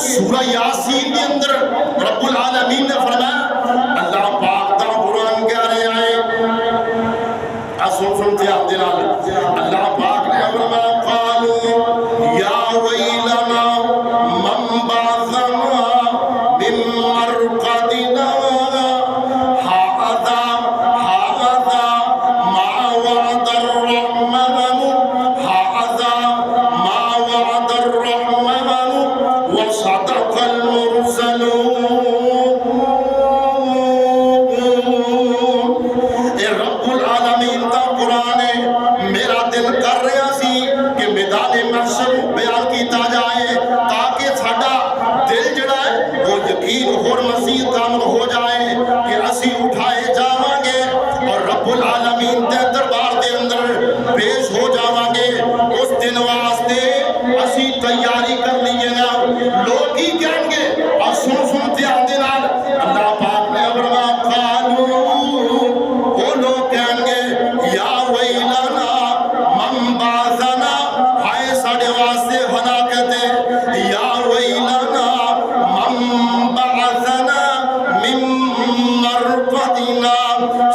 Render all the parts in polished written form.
سورہ یاسین کے اندر رب العالمین نے فرمایا اللہ پاک دا قرآن کہہ رہے آئے سنتے آپ دلال اللہ پاک نے فرمایا قالوا یا ویلنا من بعثنا من مرقدنا هذا ما وعد الرحمن هذا ما وعد الرحمن وصدق المرسلون رب العالمین دا قرآن ہے میرا دل کر رہا سی کہ میدان محشر بیان کیتا جائے تاکہ ساڈا دل جڑا ہے وہ یقین اور مزید کامل ہو جائے کہ اسی اٹھائے جاواں گے اور رب العالمین دے دربار دے اندر پیش ہو جاواں گے اس دن واسطے اسی تیاری کر لیے نا لوگ ہی کہیں گے اور سن دھیان دے نال اللہ پاک نے فرمایا قالوا وہ لوگ کہیں گے یا ویلنا من بعثنا ہائے ساڈے واسطے ہلاکت ہے یا ویلنا من بعثنا من مرقدنا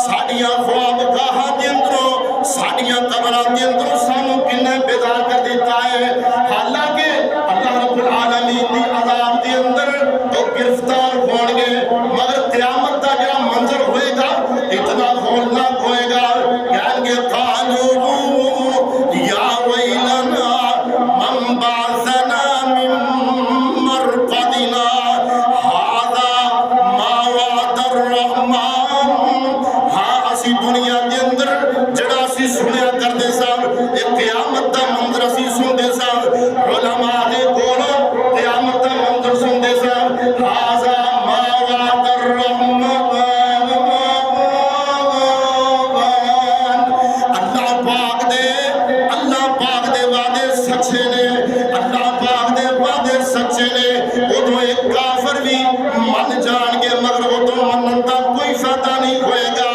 ساڈیاں خوابگاہاں دے اندروں ساڈیاں قبراں دے اندروں سانوں کنے بیدار کر دیتا ہے حالانکہ اللہ رب العالمین دی عذاب دے اندر تو گرفتار ہون گے مگر قیامت دا جڑا منظر ہوئے گا اتنا ہولناک ہوئے گا کہیں گے قالوا یا ویلنا من بعثنا من مرقدنا هذا ما وعد الرحمن ہاں اسی دنیا دے اندر جڑا اسی سنیا کرتے سن ایک قیامت دا منظر اسی سنتے سن علماء نے کولوں قیامت دا منظر سنتے سن هذا ما وعد الرحمن اللہ پاک دے وعدے سچے نے اللہ پاک دے وعدے سچے نے ادھو ایک کافر بھی من جان گے مگر ادھو منن دا کوئی فائدہ نہیں ہوئے گا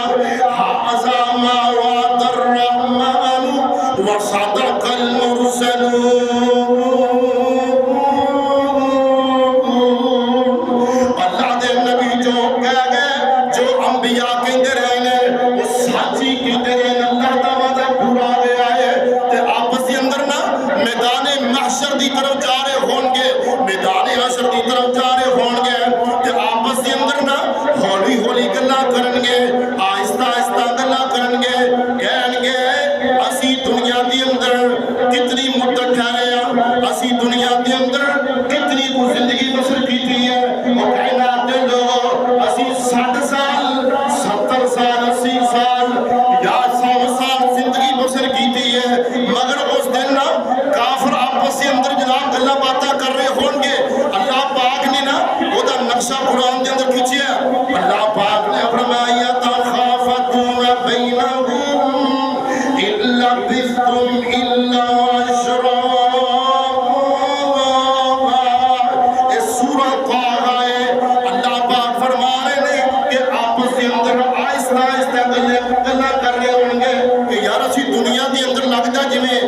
هذا ما وعد الرحمن وصدق المرسلون اللہ دے نبی جو کہہ گئے جو انبیاء کہندے رہے نے وہ سچی کہندے رہے اللہ دا وعدہ پورا ہو آئے تے آپس دی اندر نا میدان محشر دی طرف جا رہے ہون گے میدان محشر دی طرف جا رہے ہون گے تے آپس دی اندر نا ہولی ہولی گلا کرن گے آہستہ آہستہ گلا کرن گے کہن گے اسی دنیا دی اندر کتنی مدت ٹھہرے ہیں اسی دنیا دی اندر کتنی کو زندگی بسر کی تھی ہے وہ کائنات دے لوگوں اسی 60 سال 70 سال 80 سال یا 100 سال زندگی بسر کی تھی ہے مگر اس دن نا کافر آپس سے اندر جناب اللہ باتہ کر رہے ہوں گے اللہ پاک نے نا وہ دا نقشہ قرآن دے اندر کھیچے ہے اللہ پاک نے فرمایا تخافتون بینہم الا بثتم الا عشرا اس سورہ قاہا ہے اللہ پاک فرما رہے ہیں کہ آپس کے اندر آہستہ آہستہ گلہ کر رہے ہوں گے کہ یار اسی دنیا دی اندر لگتا جی میں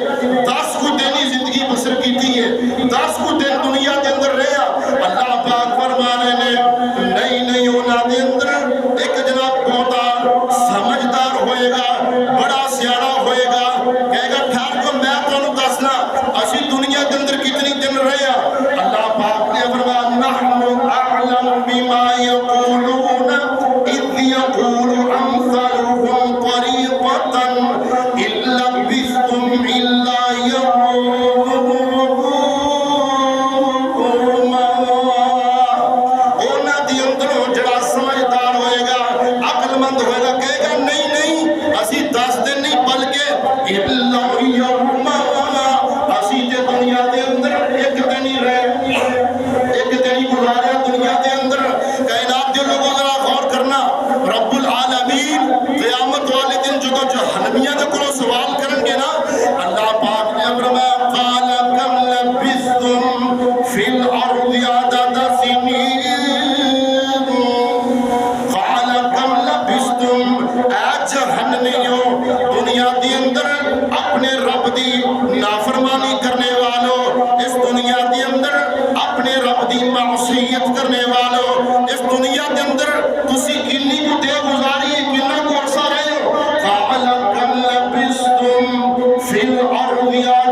10 کو دینی زندگی بسر کی تھی ہے 10 کو دن دنیا کے اندر رہا اللہ پاک فرما رہے ہیں رب دی معصیت کرنے والو اس دنیا کے اندر تسی کنی کو دے گزاری کنہ کو عرصہ رہے ہو قَالَ كَمْ لَبِثْتُمْ فِي الْأَرْضِ